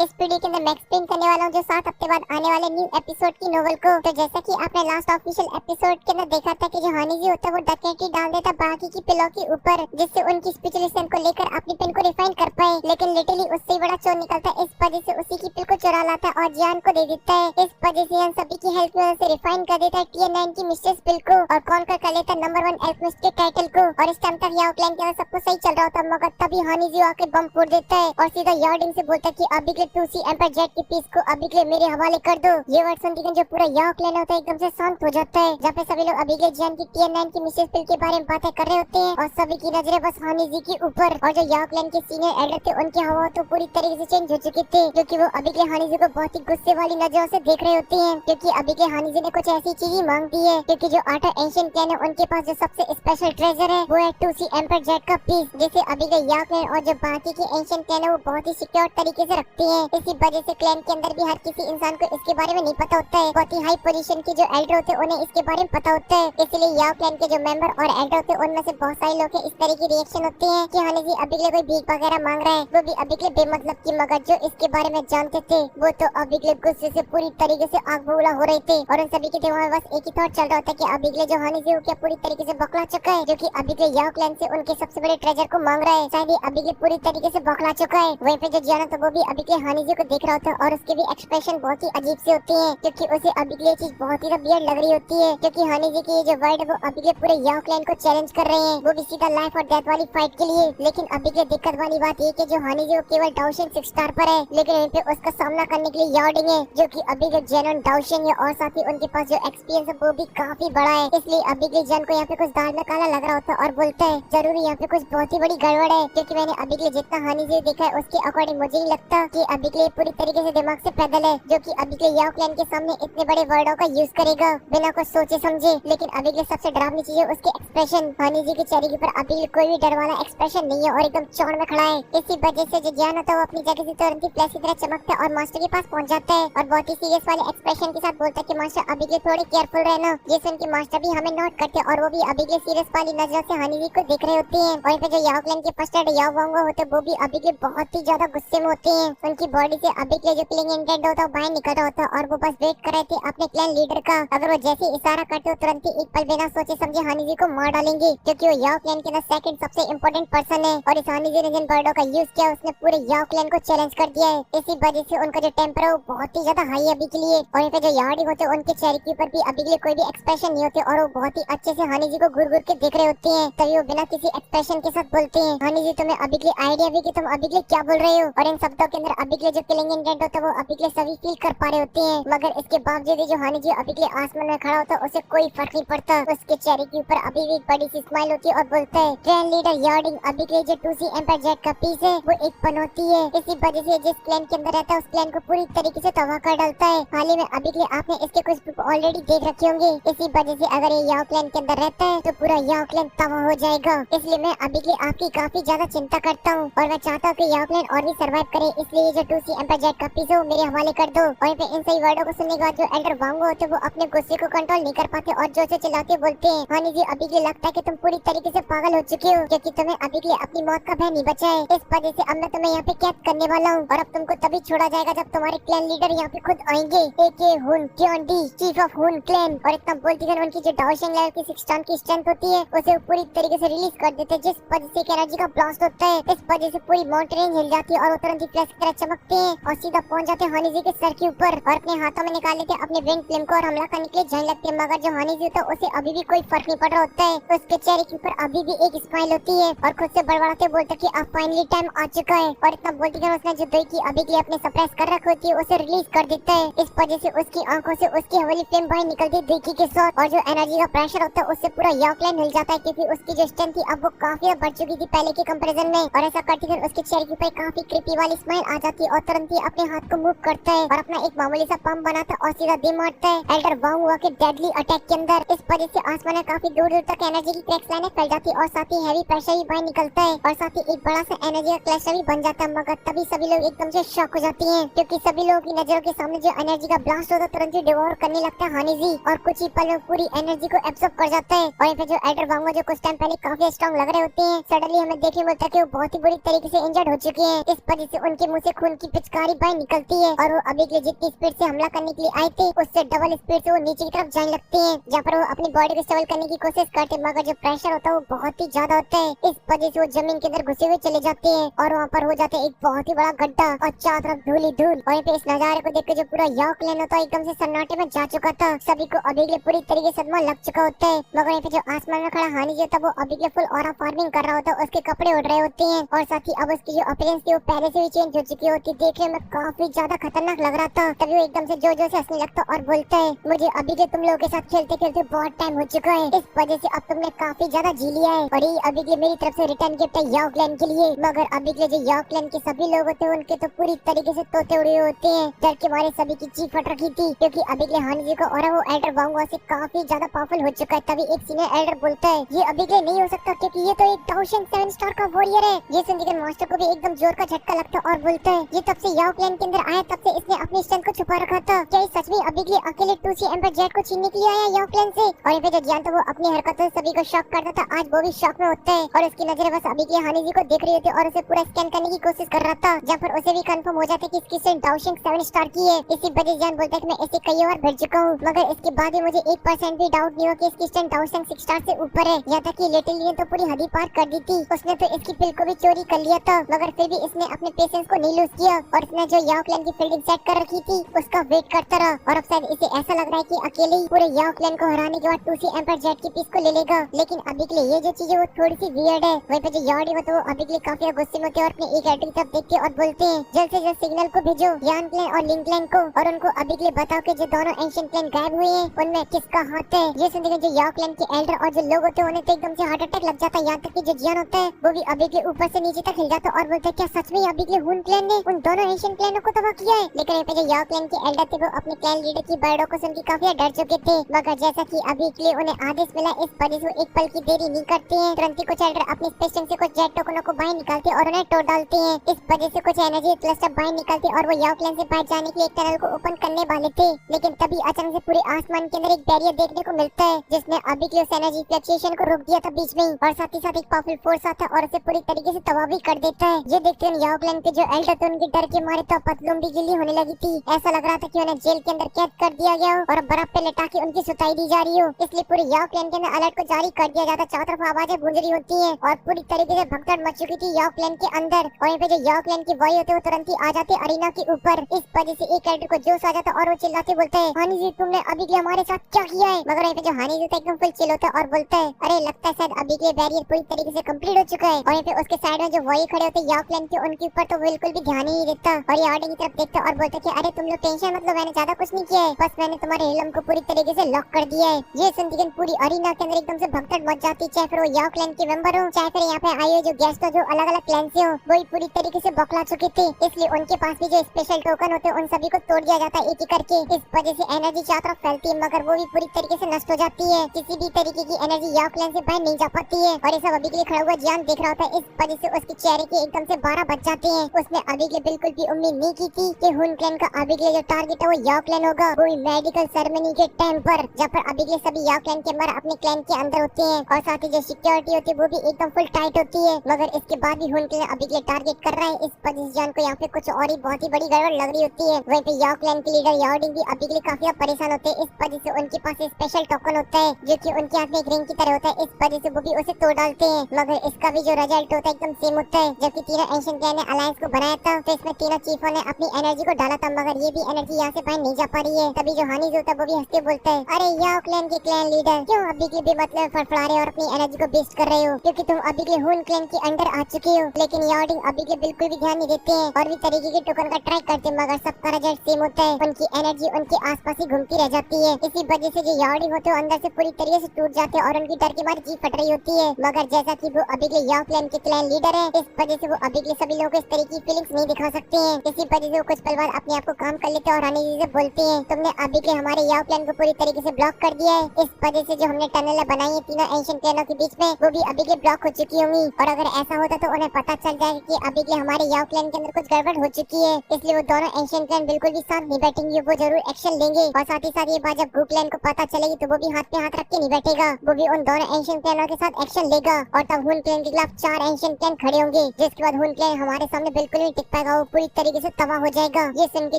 इस वीडियो के अंदर मैं एक्सप्लेन करने वाला हूँ जो 7 हफ्ते बाद आने वाले न्यू एपिसोड की नोवेल को। तो जैसा कि आपने लास्ट ऑफिशियल एपिसोड के अंदर देखा था कि जो हनी जी होता है वो डकैती डाल देता बाकी की पिलो के ऊपर, जिससे उनकी स्पेशलिज्म को लेकर अपनी पेन को रिफाइन कर पाए, लेकिन लिटरली उससे बड़ा चोर निकलता है। इस वजह से उसी की पिल को चुरा लाता है और जान को दे देता है। इस वजह से हम सभी की हेल्प की वजह से रिफाइन कर देता है टीएन9 की मिस्ट्रेस पिल को और कॉन्कर कर लेता है नंबर 1 एल्केमिस्ट के टाइटल को। और इस टाइम तक याओ क्लैन के अंदर सब कुछ सही चल रहा होता है, मगर तभी हनी जी आके बम फोड़ देता है और सीधा यार्डिंग से बोलता है कि अभी के 2C एम्पायर जेट की पीस को अभी के मेरे हवाले कर दो। ये वर्ड सुनते ही जो पूरा याओ क्लैन होता है एकदम से शांत हो जाता है, जहाँ पे सभी लोग अभी के जियान की टीएन9 की मिसेस पिल के बारे में बातें कर रहे होते हैं और सभी की नजरें बस हनी जी के ऊपर। और जो याओ क्लैन के सीनियर एल्डर थे उनकी हवा तो पूरी तरीके से चेंज हो चुकी थी, क्योंकि वो अभी के हनी जी को बहुत ही गुस्से वाली नजरों से देख रहे होते हैं, क्योंकि अभी के हनी जी ने कुछ ऐसी चीज ही मांग दी है। क्योंकि जो 8 एंशिएंट क्लैन है उनके पास जो सबसे स्पेशल ट्रेजर है वो है 2C एम्पायर जेट का पीस, जिसे अभी के याओ क्लैन और जो बाकी के एंशिएंट क्लैन है वो बहुत ही सिक्योर तरीके से रखते हैं। इसी वजह से क्लैन के अंदर भी हर किसी इंसान को इसके बारे में नहीं पता होता है। बहुत ही हाई पोजीशन के जो एल्डर होते हैं उन्हें इसके बारे में पता होता है, इसलिए याओ क्लैन के जो मेंबर और एल्डर होते हैं उनमें से बहुत सारे लोग के इस तरह की रिएक्शन होती है कि हनी जी अभी के लिए कोई भीख वगैरह मांग रहा है, वो भी अभी के लिए बेमतलब की, मगर जो इसके बारे में जानते थे वो तो अभी के लिए गुस्से से पूरी तरीके से आग बबूला हो रहे थे। और उन सभी के दिमाग में बस एक ही थॉट चल रहा होता है कि अभी के लिए जो हनी जी क्या पूरी तरीके से बौखला चुका है, जो कि अभी के याओ क्लैन से उनके सबसे बड़े ट्रेजर को मांग रहा है। शायद अभी के पूरी तरीके से बौखला चुका है। वहीं पे जो जियाना था वो भी अभी के हनी जी को देख रहा होता है और उसके भी एक्सप्रेशन बहुत ही अजीब से होती है, क्योंकि उसे अभी के लिए चीज बहुत ही वियर्ड लग रही होती है, क्योंकि हनी जी की जो वर्ड है वो अभी के पूरे याओ क्लैन को चैलेंज कर रहे हैं, वो भी सीधा लाइफ और डेथ वाली फाइट के लिए। लेकिन अभी के दिक्कत वाली बात ये कि जो हनी जी वो केवल डाउशन 6 स्टार पर है, लेकिन यहीं पे उसका सामना करने के लिए यार्डिंग है जो कि अभी के जेन्युइन डाउशन है, और साथ ही उनके पास जो एक्सपीरियंस है वो भी काफी बड़ा है। इसलिए अभी के जन को यहाँ पे कुछ दाल में काला लग रहा होता है और बोलता है जरूरी यहाँ पे कुछ बहुत ही बड़ी गड़बड़ है, क्योंकि मैंने अभी के लिए जितना हनी जी देखा है उसके अकॉर्डिंग मुझे नहीं लगता कि अभी के लिए पूरी तरीके से दिमाग से पैदल है, जो कि अभी के लिए याओ क्लैन के सामने इतने बड़े वर्डों का यूज करेगा बिना कुछ सोचे समझे। लेकिन अभी के लिए सबसे डरावनी चीज है उसके एक्सप्रेशन। हनी जी के चेहरे के ऊपर अभी कोई भी डर वाला एक्सप्रेशन नहीं है और एकदम चौड़ में खड़ा है। इसी वजह से जो ज्ञान होता है वो अपनी जगह से तुरंत ही फ्लैश की तरह चमकता है और मास्टर के पास पहुंच जाता है और बहुत ही सीरियस वाले एक्सप्रेशन के साथ बोलता है कि मास्टर अभी के थोड़ी केयरफुल रहना। ये सुन के मास्टर भी हमें नोट करते हैं और वो भी अभी के सीरियस वाली नजरों से हनी जी को देख रहे होते हैं। और फिर जो याओ क्लैन के फर्स्ट एड याओ वांगो होते हैं वो भी अभी के बहुत ही ज्यादा गुस्से में होते हैं। उनकी बॉडी से अभी के जो किलिंग इंटेंट होता है बाहर निकल रहा होता है और वो बस वेट कर रहे थे अपने क्लैन लीडर का। अगर वो जैसे इशारा करते हो तुरंत ही एक पल बिना सोचे समझे हनी जी को मार डालेंगे, क्योंकि वो याओ क्लैन के अंदर सेकंड सबसे इंपॉर्टेंट पर्सन है। और इस हनी जी ने जिन वर्डों का यूज किया उसने पूरे याओ क्लैन को चैलेंज कर दिया है। इसी वजह से उनका जो टेम्पर है वो बहुत ही ज्यादा हाई है अभी के लिए। और यहाँ पे जो यार्डिंग होते हैं उनके चेहरे के ऊपर भी अभी के लिए कोई भी एक्सप्रेशन नहीं होते और वो बहुत ही अच्छे से हनी जी को घूर घूर के देख रहे होते हैं, तभी वो बिना किसी एक्सप्रेशन के साथ बोलते हैं हनी जी तुम्हें अभी के लिए आइडिया भी कि तुम अभी के लिए क्या बोल रहे हो। और इन शब्दों के अंदर अभी के लिए जो किलिंग इंटेंट होता है वो अभी के लिए सभी फील कर पा रहे होते हैं, मगर इसके बावजूद जो हनी जी अभी के लिए आसमान में खड़ा होता है उसे कोई फर्क नहीं पड़ता। उसके चेहरे के ऊपर अभी भी बड़ी सी स्माइल होती है और बोलता है क्लैन लीडर यार्डिंग अभी के लिए जो 2C एम्पायर जेट का पीस है वो एक पन होती है। इसी वजह से जिस क्लैन के अंदर रहता है उस क्लैन को पूरी तरीके से तबाह कर डालता है। हाल ही में अभी के लिए आपने इसके कुछ ग्रुप ऑलरेडी देख रखे होंगे। इसी वजह से अगर ये याओ क्लैन के अंदर रहता है तो पूरा याओ क्लैन तबाह हो जाएगा। इसलिए मैं अभी के लिए आपकी काफी ज्यादा चिंता करता हूँ और मैं चाहता हूँ कि याओ क्लैन और भी सर्वाइव करे, इसलिए ये जो 2C एम्पायर जेट का पीस है वो मेरे हवाले कर दो। और फिर इन सही वर्डों को सुनने के बाद जो एल्डर वांगो होते हैं वो अपने गुस्से को कंट्रोल नहीं कर पाते और जोर से चिल्लाते बोलते हैं हनी जी अभी के लिए लगता है कि तुम पूरी तरीके से पागल हो चुके हो, क्योंकि तुम्हें अभी के लिए अपनी मौत का भय नहीं बचा है। इस वजह से अब मैं तुम्हें यहाँ पे कैद करने वाला हूँ और अब तुमको तभी छोड़ा जाएगा जब तुम्हारे क्लैन लीडर यहाँ पे खुद आएंगे, एके हुन क्योन डी चीफ ऑफ हुन क्लैन। और इतना बोलती है उनकी जो डाउशिंग लेवल की 6 टन की स्ट्रेंथ होती है उसे पूरी तरीके से रिलीज कर देते हैं, जिस वजह से एनर्जी का ब्लास्ट होता है। इस वजह से पूरी माउंटेन हिल जाती है और वो तुरंत ही फ्लैश की तरह चमकते हैं और सीधा पहुंच जाते हैं हनी जी के सर के ऊपर और अपने हाथों में निकाल लेते हैं अपने विंग फ्लेम को और हमला करने के लिए जाने लगते हैं। मगर जो हनी जी होता है उसे अभी भी कोई फर्क नहीं पड़ रहा होता है, उसके चेहरे के ऊपर अभी भी एक स्माइल होती है और खुद से बड़बड़ाते बोलते कि अब फाइनली टाइम आ चुका है। और इतना बोलती है उसने जो दही की अभी के लिए अपने सप्रेस कर रखी होती है उसे रिलीज कर देता है। इस वजह से उसकी आंखों से उसकी हवेली फ्लेम बाहर निकलती है देखी के साथ और जो एनर्जी का प्रेशर होता है उससे पूरा याओ क्लैन हिल जाता है, क्योंकि उसकी जो स्ट्रेंथ थी अब वो काफी बढ़ चुकी थी पहले के कंपैरिजन में। और ऐसा करते हुए उसके चेहरे के ऊपर काफी क्रीपी वाली स्माइल आ जाती है और तुरंत ही अपने हाथ को मूव करता निकलता है और अपना एक मामूली सा पंप बनाता है और सीधा दे मारता है एल्डर वांग हुआ के डेडली अटैक के अंदर। इस वजह से आसमान में काफी दूर दूर तक एनर्जी की क्रैक्स लाइनें फैल जाती है और साथ ही हैवी प्रेशर भी बाहर निकलता है और साथ ही एक बड़ा सा एनर्जी का क्लस्टर भी बन जाता है। मगर तभी सभी लोग एकदम से शॉक हो जाती हैं क्योंकि सभी लोगों की नजरों के सामने जो एनर्जी का ब्लास्ट होता है तुरंत ही डिवोर करने लगता है हानिजी और कुछ ही पल में पूरी एनर्जी को एब्सॉर्ब कर जाता है। और फिर जो एल्डर वांग जो कुछ टाइम पहले काफी स्ट्रॉन्ग लग रहे होते हैं सडनली हमें देखने मिलता है कि वो बहुत ही बुरी तरीके से इंजर्ड हो चुके हैं। इस वजह से उनके मुंह से खून की पिचकारी बाहर निकलती है और वो अभी के लिए जितनी स्पीड से हमला करने के लिए आए थे उससे डबल स्पीड से वो नीचे की तरफ जाने लगते हैं जहाँ पर वो अपनी बॉडी को स्टेबल करने की कोशिश करते हैं मगर जो प्रेशर होता है वो बहुत ही ज्यादा होता है। इस वजह से वो जमीन के अंदर घुसे हुए चले जाते हैं और वहाँ पर हो जाता है एक बहुत ही बड़ा गड्ढा और चारों तरफ धूल ही धूल। वहीं पे इस नजारे को देखकर जो पूरा यॉ क्लैन होता है एकदम से सन्नाटे में जा चुका था। सभी को अभी के लिए पूरी तरीके से सदमा लग चुका होता है मगर वहीं पे जो आसमान में खड़ा हानि जो था वो अभी के फुल ऑरा फार्मिंग कर रहा होता है। उसके कपड़े उड़ रहे होते हैं और साथ ही अब उसकी जो अपीयरेंस थी वो पहले से भी चेंज हो चुकी होती। देखने में काफी ज्यादा खतरनाक लग रहा था। तभी वो एकदम से जोर जोर से हंसने लगता और बोलता है मुझे अभी के तुम लोगों के साथ खेलते खेलते बहुत टाइम हो चुका है। इस वजह से अब तुमने काफी ज्यादा जी लिया है और ये अभी के मेरी तरफ से रिटर्न गिफ्ट है यॉ क्लैन के लिए। मगर अभी के जो यॉ क्लैन के सभी लोग होते हैं उनके तो पूरी तरीके से तोते उड़े होते हैं। डर के मारे सभी की चीख फट रखी थी क्योंकि अभी के हानिजी को और वो एल्डर वांग से काफी ज्यादा पावरफुल हो चुका है। तभी एक सीनियर एल्डर बोलता है ये अभी के नहीं हो सकता क्योंकि ये तो एक डाउशेंग 7 स्टार का वॉरियर है। ये सुनकर मास्टर को भी एकदम जोर का झटका लगता और बोलता है ये तब से यॉ क्लैन के अंदर आया तब से इसने अपनी स्ट्रेंथ को छुपा रखा था। क्या सच में अभी के अकेले 2C एम्पर जेट को छीनने के लिए आया यॉ क्लैन से? और ये जो जियान था वो अपनी हरकतों से सभी को शॉक करता था आज वो भी शॉक में होता है और उसकी नजरें बस अभी के हानिजी को देख रही होती और उसे पूरा स्कैन करने की कोशिश कर रहा था जहाँ पर उसे भी कंफर्म हो जाता है कि इसकी स्ट्रेंथ डाउशिंग 7 स्टार की है। इसी वजह जियान बोलता है कि मैं ऐसे कई बार भिड़ चुका हूँ मगर इसके बाद भी मुझे 1% भी डाउट नहीं हो कि इसकी स्ट्रेंथ डाउशिंग 6 स्टार से ऊपर है। यहाँ तक कि लिटिल ने तो पूरी हद ही पार कर दी थी। उसने तो इसकी पिल को भी चोरी कर लिया था मगर फिर भी इसने अपने पेशेंस को नहीं लूज किया और इसने जो यॉ क्लैन की फील्डिंग सेट कर रखी थी उसका वेट करता रहा और अब शायद इसे ऐसा लग रहा है कि अकेले ही पूरे यॉ क्लैन को हराने के बाद 2C एम्पर जेट की पीस को ले लेगा। लेकिन अभी के लिए ये जो चीज है वो थोड़ी सी वियर्ड है। वहीं पे जो यॉडी होता है वो अभी के लिए काफी गुस्से में होते हैं और अपने एक एल्डर की तरफ देखते हैं और बोलते हैं जल्द से जल्द सिग्नल को भेजो यान क्लैन और लिंक क्लैन को और उनको अभी के लिए बताओ कि जो दोनों एंशिएंट क्लैन गायब हुए हैं उनमें किसका हाथ है। ये सुनते जो यॉ क्लैन के एल्डर और जो लोग होते हैं उन्हें तो एकदम से हार्ट अटैक लग जाता है। यहाँ तक कि जो जियान होता है वो भी अभी के ऊपर से नीचे तक हिल जाता है और बोलता है क्या सच में अभी के लिए हुन क्लैन ने उन दोनों एंशिएंट क्लैनों को तबाह किया है? लेकिन यहाँ पे जो यॉ क्लैन के एल्डर थे वो अपने क्लैन लीडर की वर्डों को सुनकर काफी डर चुके थे मगर जैसा कि अभी के लिए उन्हें आदेश मिला इस वजह से एक पल की देरी नहीं करते हैं। तुरंत ही कुछ एल्डर अपने स्पेस टैंक से कुछ जेट टोकनों को बाहर निकालते और उन्हें तोड़ डालते हैं। इस वजह से कुछ एनर्जी क्लस्टर बाहर निकलते और वो यॉ क्लैन से बाहर जाने के लिए एक टनल को ओपन करने वाले थे। लेकिन तभी अचानक से पूरे आसमान के अंदर एक बैरियर देखने को मिलता है जिसने अभी के लिए उस एनर्जी फ्लक्चुएशन को रोक दिया था बीच में और साथ ही साथ एक पावरफुल फोर्स आता है और उसे पूरी तरीके से तबाह भी कर देता है। ये देखते हैं यॉ क्लैन के जो एल्डर थे उनके डर के मारे तो पतलून भी गिल्ली होने लगी थी। ऐसा लग रहा था कि उन्हें जेल के अंदर कैद कर दिया गया हो और बर्फ पे लिटा के उनकी सुताई दी जा रही हो। इसलिए पूरे यॉ क्लैन के अंदर अलर्ट को जारी कर दिया जाता। चारों तरफ आवाजें गूंज रही होती हैं और पूरी तरीके से भगदड़ मच चुकी थी यॉ क्लैन के अंदर। और यहाँ पे जो यॉ क्लैन की वॉय होते वो तुरंत ही आ जाते अरीना के ऊपर। इस वजह से एक एल्डर को जोश आ जाता और वो चिल्लाते बोलते हैं हानि जी तुमने अभी के हमारे साथ क्या किया है? मगर यहाँ पे जो हानि जी था एकदम फुल चिल होता है और बोलता है अरे लगता है शायद अभी के बैरियर पूरी तरीके से कंप्लीट हो चुका है। और यहाँ पे उसके साइड में जो वॉय खड़े होते यॉ क्लैन के उनके ऊपर तो बिल्कुल भी ध्यान ही नहीं देता और ये ऑर्डर की तरफ देखता और बोलता है अरे तुम लोग टेंशन मतलब मैंने ज्यादा कुछ नहीं किया है बस मैंने तुम्हारे हेलम को पूरी तरीके से लॉक कर दिया है। ये सुनती पूरी अरीना के अंदर एकदम से भगदड़ मच जाती चाहे फिर वो यॉ क्लैन के मेंबर हो चाहे फिर यहाँ पे आए हुए जो गेस्ट हो जो अलग अलग क्लैन से हो वही पूरी तरीके से बौखला चुके थे। इसलिए उनके पास भी जो स्पेशल टोकन होते हैं उन सभी को तोड़ दिया जाता है एक एक करके। इस वजह से एनर्जी चारों तरफ फैलती है मगर वो भी पूरी तरीके से नष्ट हो जाती है। किसी भी तरीके की एनर्जी यॉ क्लैन से बाहर नहीं जा पाती है और ये सब अभी के लिए खड़ा हुआ जियान देख रहा होता है। इस वजह से उसके चेहरे के एकदम से 12 बज जाते हैं। उसने अभी के लिए बिल्कुल भी उम्मीद नहीं की थी कि हुन क्लैन का अभी के लिए जो टारगेट है वो यॉ क्लैन होगा वो मेडिकल सेरेमनी के टाइम पर जहाँ पर अभी के लिए सभी यॉ क्लैन के मेंबर अपने क्लैन के अंदर होते हैं और साथ ही जो सिक्योरिटी होती है वो भी एकदम फुल टाइट होती है। मगर इसके बाद भी हुन क्लैन अभी के लिए टारगेट कर रहा है। इस वजह से जान को यहाँ पे कुछ और ही बहुत ही बड़ी गड़बड़ लग रही होती है। वहीं पे यॉ क्लैन के लीडर याओडिंग भी अभी के लिए काफी परेशान होते हैं। इस वजह से उनके पास स्पेशल टोकन होता है जो कि उनके हाथ में एक रिंग की तरह होता है। इस वजह से वो भी उसे तोड़ डालते हैं मगर इसका भी जो रिजल्ट होता है एकदम सेम होता है। जबकि तीनों एंशिएंट क्लैन ने अलायंस को बनाया था तो इसमें तीनों चीफों ने अपनी एनर्जी को डाला था मगर ये भी एनर्जी यहाँ से बाहर नहीं जा पा रही है। तभी जो हानिज होता है वो भी हंसते बोलता है अरे यॉ क्लैन के क्लैन लीडर क्यों अभी के भी मतलब फड़फड़ा रहे हो और अपनी एनर्जी को वेस्ट कर रहे हो क्योंकि तुम अभी के हुन क्लैन के अंडर आ चुके हो। लेकिन याओडिंग अभी के बिल्कुल भी ध्यान नहीं देते हैं और भी तरीके के टोकन का ट्राई करते हैं मगर सबका रिजल्ट सेम होता है। उनकी एनर्जी उनके आसपास ही घूमती रह जाती है। इसी वजह से जो याओडिंग होते हैं अंदर से पूरी तरीके से टूट जाते हैं और उनकी डर की मारी जी फट रही होती है। मगर जैसा कि वो अभी के यॉ क्लैन के क्लैन लीडर है इस वजह से वो अभी के सभी लोगों को इस तरह की फीलिंग्स नहीं दिखा सकते हैं। इसी वजह से वो कुछ पल बाद अपने आप को काम कर लेते हैं और रानी जी से बोलते हैं तुमने अभी के हमारे याव प्लान को पूरी तरीके से ब्लॉक कर दिया है। इस वजह से जो हमने टनल बनाई है तीनों एंशिएंट प्लेनों के बीच में वो भी अभी के ब्लॉक हो चुकी होंगी। और अगर ऐसा होता तो उन्हें पता चल जाएगा कि अभी के हमारे याव प्लान के अंदर कुछ गड़बड़ हो चुकी है, इसलिए वो दोनों एंशिएंट प्लेन बिल्कुल भी साथ नहीं बैठेंगे, वो जरूर एक्शन लेंगे। और साथ ही साथ ये बात जब गू प्लान को पता चलेगी तो वो भी हाथ पे हाथ रख के नहीं बैठेगा, वो भी उन दोनों एंशिएंट प्लेनों के साथ एक्शन लेगा। और तब हुन प्लेन के खिलाफ 4 एंशिएंट प्लेन खड़े होंगे, जिसके बाद हुन प्लेन हमारे सामने बिल्कुल नहीं टिक पाएगा, वो पूरी तरीके से तबाह हो जाएगा। ये सुन के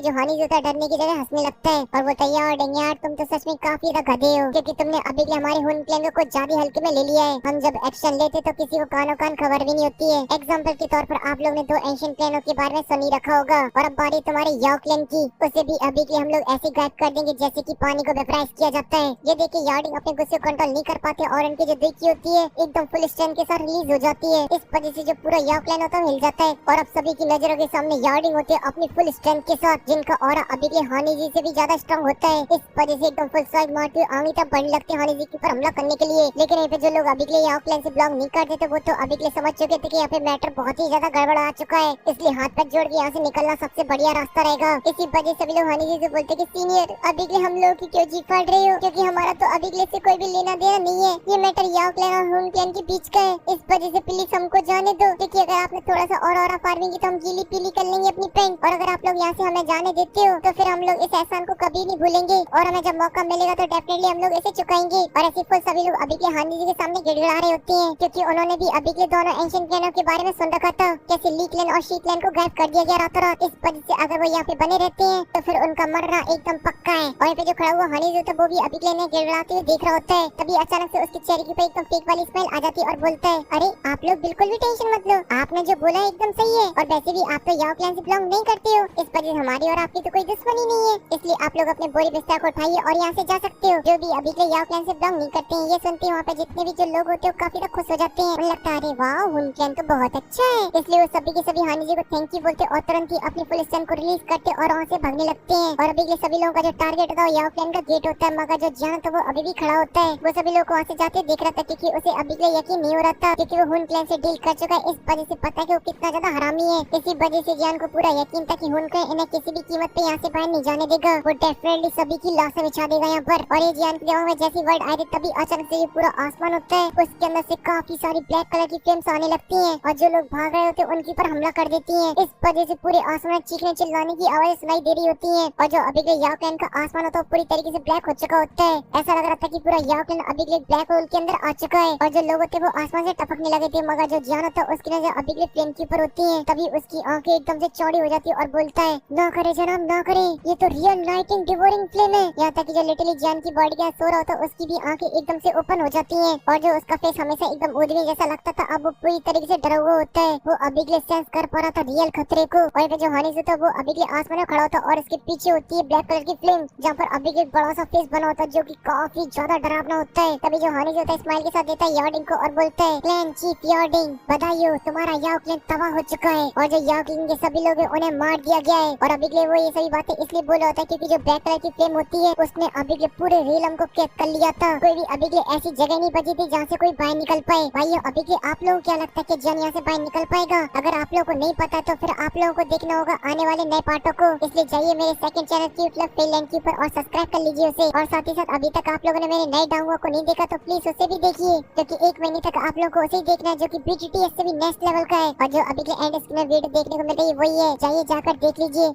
जो हानि होता है डरने की जगह हंसने लगता है और वो तैयार यार तुम तो सच में काफी गधे हो, क्योंकि तुमने अभी के हमारे हुन प्लेन को कुछ ज्यादा हल्के में ले लिया है। हम जब एक्शन लेते तो किसी को कानो कान खबर भी नहीं होती है। एग्जाम्पल के तौर पर आप लोग ने 2 एंशिएंट प्लेनों के बारे में सुनी रखा होगा, और अब बारी तुम्हारे याव प्लेन की, उसे भी अभी के हम लोग ऐसे गायब कर देंगे जैसे कि पानी को वेपराइज किया जाता है। ये देखिए यार्डिंग अपने गुस्से को कंट्रोल नहीं कर पाते और उनकी जो दिल की होती है एकदम फुल स्ट्रेंथ के साथ रिलीज हो जाती है। इस वजह से जो पूरा याव प्लेन होता है हिल जाता है और अब सभी की नजरों के सामने यार्डिंग होती है अपनी फुल स्ट्रेंथ के साथ, जिनका ऑरा अभी के हानि जी से भी ज्यादा स्ट्रॉन्ग होता है। इस वजह से एकदम फुल स्ट्राइक मारते हुए आगे तक बढ़ने लगते हैं हानि जी के ऊपर हमला करने के लिए। लेकिन यहाँ पे जो लोग अभी के लिए याव प्लेन से ब्लॉक नहीं करते थे वो तो अभी के लिए समझ चुके थे कि यहाँ पे मैटर बहुत ही ज्यादा गड़बड़ आ चुका है, इसलिए हाथ पैर जोड़ के यहाँ से निकलना सबसे बढ़िया रास्ता रहेगा। इसी वजह से सभी लोग हानि जी से बोलते कि सीनियर अभी के लिए हम लोग की क्यों जी फाड़ रहे हो, क्योंकि हमारा तो अभी के लिए से कोई भी लेना देना नहीं है, ये मैटर याव प्लेन और हुन प्लेन के बीच का है। इस वजह से प्लीज हमको जाने दो, क्योंकि अगर आपने थोड़ा सा और फार्मिंग की तो हम गीली पीली कर लेंगे अपनी पेंट, और अगर आप लोग यहाँ से हमें जाने देते हो तो फिर हम लोग इस एहसान को कभी नहीं भूलेंगे और हमें जब मौका मिलेगा तो डेफिनेटली हम लोग इसे चुकाएंगे। और ऐसे फुल सभी लोग अभी के हानि जी के सामने गिड़गिड़ा रहे होते हैं, क्योंकि उन्होंने भी अभी के दोनों एंशिएंट प्लेनों के बारे में सुन रखा था, कैसे ली प्लेन और शी प्लेन को गायब कर दिया गया रातों रात। इस वजह से अगर वो यहाँ पे बने रहते हैं तो फिर उनका मरना एकदम पक्का है। और यहाँ पे जो खड़ा हुआ हानि जी था वो भी अभी के लिए गिड़गिड़ाते हुए देख रहा होता है। तभी अचानक से उसके चेहरे के ऊपर एकदम फेक वाली स्माइल आ जाती है और बोलता है अरे आप लोग बिल्कुल भी टेंशन मत लो, आपने जो बोला एकदम सही है, और वैसे भी आप तो याव प्लेन से बिलोंग नहीं करते हो, इस वजह हमारी और आपकी तो कोई दुश्मनी नहीं है, इसलिए आप लोग अपने बोरी बिस्तर को उठाइए और यहाँ से जा सकते हो। जो भी अभी के याव प्लेन से बिलोंग नहीं करते हैं ये सुनते हैं वहाँ पे जितने भी जो लोग होते हैं काफी खुश हो जाते हैं, उन्हें लगता है अरे वाह हुन प्लेन तो बहुत अच्छा है, इसलिए वो सभी के सभी हानि जी को थैंक यू बोलते और तुरंत ही अपनी फुल स्ट्रेंथ को रिलीज करते और वहाँ से भागने लगते हैं। और अभी के सभी लोगों का जो टारगेट होता है याव प्लेन का गेट होता है, मगर जो जियान तो वो अभी भी खड़ा होता है, वो सभी लोग को वहाँ से जाते देख रहा था क्योंकि उसे अभी के लिए यकीन नहीं हो रहा था, क्योंकि वो हुन प्लेन से डील कर चुका है। इस वजह से पता है कि वो कितना ज्यादा हरामी है, इसी वजह से जियान को पूरा यकीन था कि हुन को इन्हें किसी भी कीमत पे यहाँ से बाहर नहीं जाने देगा, वो डेफिनेटली सभी की लाशें बिछा देगा यहाँ पर। और ये जियान के दिमाग में जैसी वर्ड आई थी तभी अचानक से ये पूरा आसमान होता है, उसके अंदर से काफी सारी ब्लैक कलर की फ्लेम्स आने लगती हैं और जो लोग भाग रहे होते हैं उनके ऊपर हमला कर देती हैं। इस वजह से पूरे आसमान चीखने चिल्लाने की आवाज़ सुनाई दे रही होती हैं और जो अभी के याव प्लेन का आसमान होता है पूरी तरीके से ब्लैक हो चुका होता है। ऐसा लग रहा था कि पूरा याव प्लेन अभी के ब्लैक होल के अंदर आ चुका है और जो लोग होते हैं वो आसमान से टपकने लगे थे, मगर जो जियान होता है उसकी नजर अभी के प्लेन के ऊपर होती है। तभी उसकी आंखें एकदम से चौड़ी हो जाती है और बोलता है ना करे जनाब ना करे, ये तो रियल लाइटिंग डिवोरिंग फ्लेम है। यहाँ तक कि जो लिटरली जियान की बॉडी के सो रहा होता है उसकी भी आंखें एकदम से ओपन हो जाती हैं और जो उसका फेस हमेशा एकदम उद्यमी जैसा लगता था अब वो पूरी तरीके से डरा हुआ होता है, वो अभी के सेंस कर पा रहा था रियल खतरे को। वहीं पे जो हानि होता है वो अभी के आसमान में खड़ा होता है और इसके पीछे होती है ब्लैक कलर की फ्लेम जहाँ पर अभी के बड़ा सा फेस बना होता है जो की काफी ज्यादा डरावना होता है। तभी जो हानि होता है स्माइल के साथ देता है यार्डिंग को और बोलता है प्लेन चीफ यार्डिंग बधाई हो, तुम्हारा याव प्लेन तबाह हो चुका है और जो याव किंग के सभी लोग उन्हें मार दिया गया है। और अभी के लिए वो ये सभी बातें इसलिए बोला होता है क्योंकि जो ब्लैक कलर की फ्लेम होती है उसने अभी के पूरे रियलम को कैद कर लिया था, कोई भी अभी के ऐसी जगह नहीं बची थी जहाँ से कोई बाहर निकल पाए। भाई अभी के आप लोगों को क्या लगता है कि जन यहाँ से बाहर निकल पाएगा? अगर आप लोगों को नहीं पता तो फिर आप लोगों को देखना होगा आने वाले नए पार्टों को, इसलिए जाइए मेरे सेकंड चैनल क्यूट लव फेलैंड के ऊपर और सब्सक्राइब कर लीजिए उसे। और साथ ही साथ अभी तक आप लोगों ने मेरे नए डाउआ को नहीं देखा तो प्लीज उसे भी देखिए, क्योंकि 1 महीने तक आप लोगों को उसे ही देखना है जो की BTTS से भी नेक्स्ट लेवल का है और जो अभी के एंड स्क्रीन में वीडियो देखने को मिल रही है वही है, जाइए जाकर देख लीजिए।